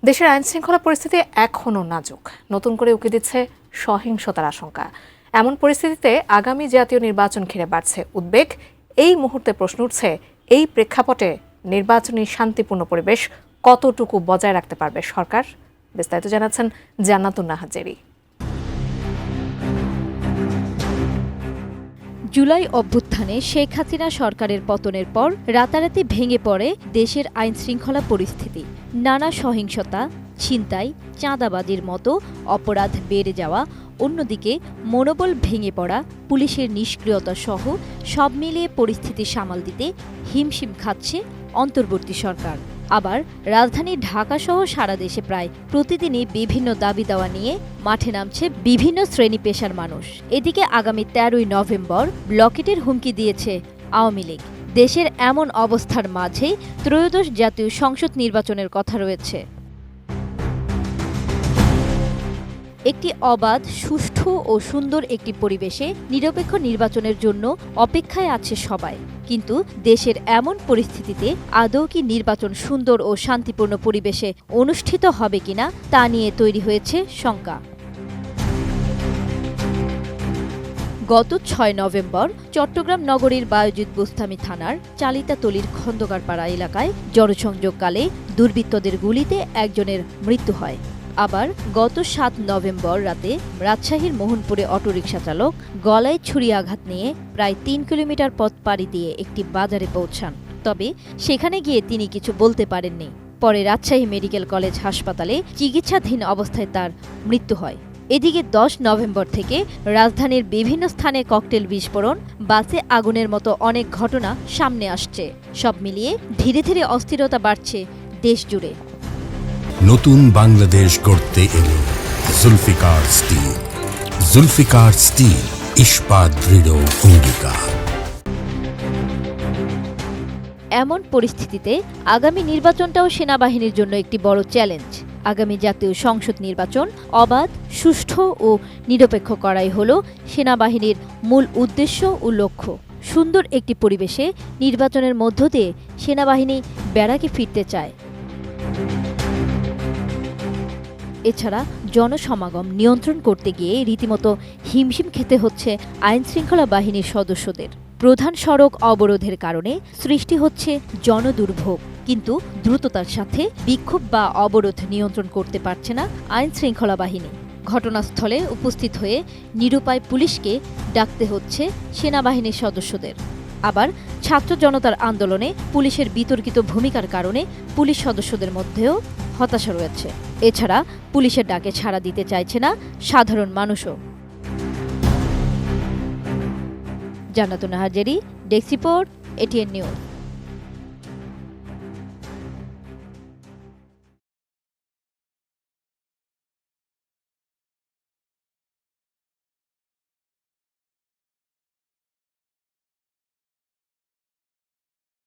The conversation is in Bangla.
দেশের আইনশৃঙ্খলা পরিস্থিতি এখনও নাজুক, নতুন করে উকি দিচ্ছে সহিংসতার আশঙ্কা। এমন পরিস্থিতিতে আগামী জাতীয় নির্বাচন ঘিরে বাড়ছে উদ্বেগ। এই মুহূর্তে প্রশ্ন উঠছে, এই প্রেক্ষাপটে নির্বাচনী শান্তিপূর্ণ পরিবেশ কতটুকু বজায় রাখতে পারবে সরকার? বিস্তারিত জানাচ্ছেন জান্নাতুন নাহার জেরি। জুলাই অভ্যুত্থানে শেখ হাসিনা সরকারের পতনের পর রাতারাতি ভেঙে পড়ে দেশের আইনশৃঙ্খলা পরিস্থিতি। নানা সহিংসতা, ছিনতাই, চাঁদাবাজির মতো অপরাধ বেড়ে যাওয়া, অন্যদিকে মনোবল ভেঙে পড়া, পুলিশের নিষ্ক্রিয়তা সহ সব মিলিয়ে পরিস্থিতি সামাল দিতে হিমশিম খাচ্ছে অন্তর্বর্তী সরকার। আবার রাজধানী ঢাকাসহ সারা দেশে প্রায় প্রতিদিনই বিভিন্ন দাবি দাওয়া নিয়ে মাঠে নামছে বিভিন্ন শ্রেণী পেশার মানুষ। এদিকে আগামী 13ই নভেম্বর ব্লকেটের হুমকি দিয়েছে আওয়ামী লীগ। দেশের এমন অবস্থার মাঝেই ত্রয়োদশ জাতীয় সংসদ নির্বাচনের কথা রয়েছে। একটি অবাধ, সুষ্ঠু ও সুন্দর একটি পরিবেশে নিরপেক্ষ নির্বাচনের জন্য অপেক্ষায় আছে সবাই। কিন্তু দেশের এমন পরিস্থিতিতে আদৌ কি নির্বাচন সুন্দর ও শান্তিপূর্ণ পরিবেশে অনুষ্ঠিত হবে কিনা তা নিয়ে তৈরি হয়েছে শঙ্কা। গত 6 নভেম্বর চট্টগ্রাম নগরীর বায়েজিদ বোস্তামি থানার চালিতাতলীর খন্দকারপাড়া এলাকায় জনসংযোগকালে দুর্বৃত্তদের গুলিতে একজনের মৃত্যু হয়। আবার গত 7 নভেম্বর রাতে রাজশাহীর মোহনপুরে অটোরিকশা চালক গলায় ছুরি আঘাত নিয়ে প্রায় 3 কিলোমিটার পথ পাড়ি দিয়ে একটি বাজারে পৌঁছান। তবে সেখানে গিয়ে তিনি কিছু বলতে পারেননি। পরে রাজশাহী মেডিকেল কলেজ হাসপাতালে চিকিৎসাধীন অবস্থায় তার মৃত্যু হয়। এদিকে 10 নভেম্বর থেকে রাজধানীর বিভিন্ন স্থানে ককটেল বিস্ফোরণ, বাসে আগুনের মতো অনেক ঘটনা সামনে আসছে। সব মিলিয়ে ধীরে ধীরে অস্থিরতা বাড়ছে দেশ জুড়ে। নতুন বাংলাদেশ গড়তে এলো জুলফিকার স্টিল। জুলফিকার স্টিল, ইস্পাত দৃঢ় অঙ্গীকার। এমন পরিস্থিতিতে আগামী নির্বাচনটাও সেনাবাহিনীর জন্য একটি বড় চ্যালেঞ্জ। আগামী জাতীয় সংসদ নির্বাচন অবাধ, সুষ্ঠু ও নিরপেক্ষ করাই হল সেনাবাহিনীর মূল উদ্দেশ্য ও লক্ষ্য। সুন্দর একটি পরিবেশে নির্বাচনের মধ্য দিয়ে সেনাবাহিনী ব্যারাকে ফিরতে চায়। এছাড়া জনসমাগম নিয়ন্ত্রণ করতে গিয়ে রীতিমতো হিমশিম খেতে হচ্ছে আইনশৃঙ্খলা বাহিনীর সদস্যদের। প্রধান সড়ক অবরোধের কারণে সৃষ্টি হচ্ছে জনদুর্ভোগ, কিন্তু দ্রুততার সাথে বিক্ষোভ বা অবরোধ নিয়ন্ত্রণ করতে পারছে না আইনশৃঙ্খলা বাহিনী। ঘটনাস্থলে উপস্থিত হয়ে নিরুপায় পুলিশকে ডাকতে হচ্ছে সেনাবাহিনীর সদস্যদের। আবার ছাত্র জনতার আন্দোলনে পুলিশের বিতর্কিত ভূমিকার কারণে পুলিশ সদস্যদের মধ্যেও হতাশা রয়েছে। এছাড়া পুলিশের ডাকে সাড়া দিতে চাইছে না সাধারণ মানুষও। জান্নাতুন Nahar Jerry, desk report, ATN news.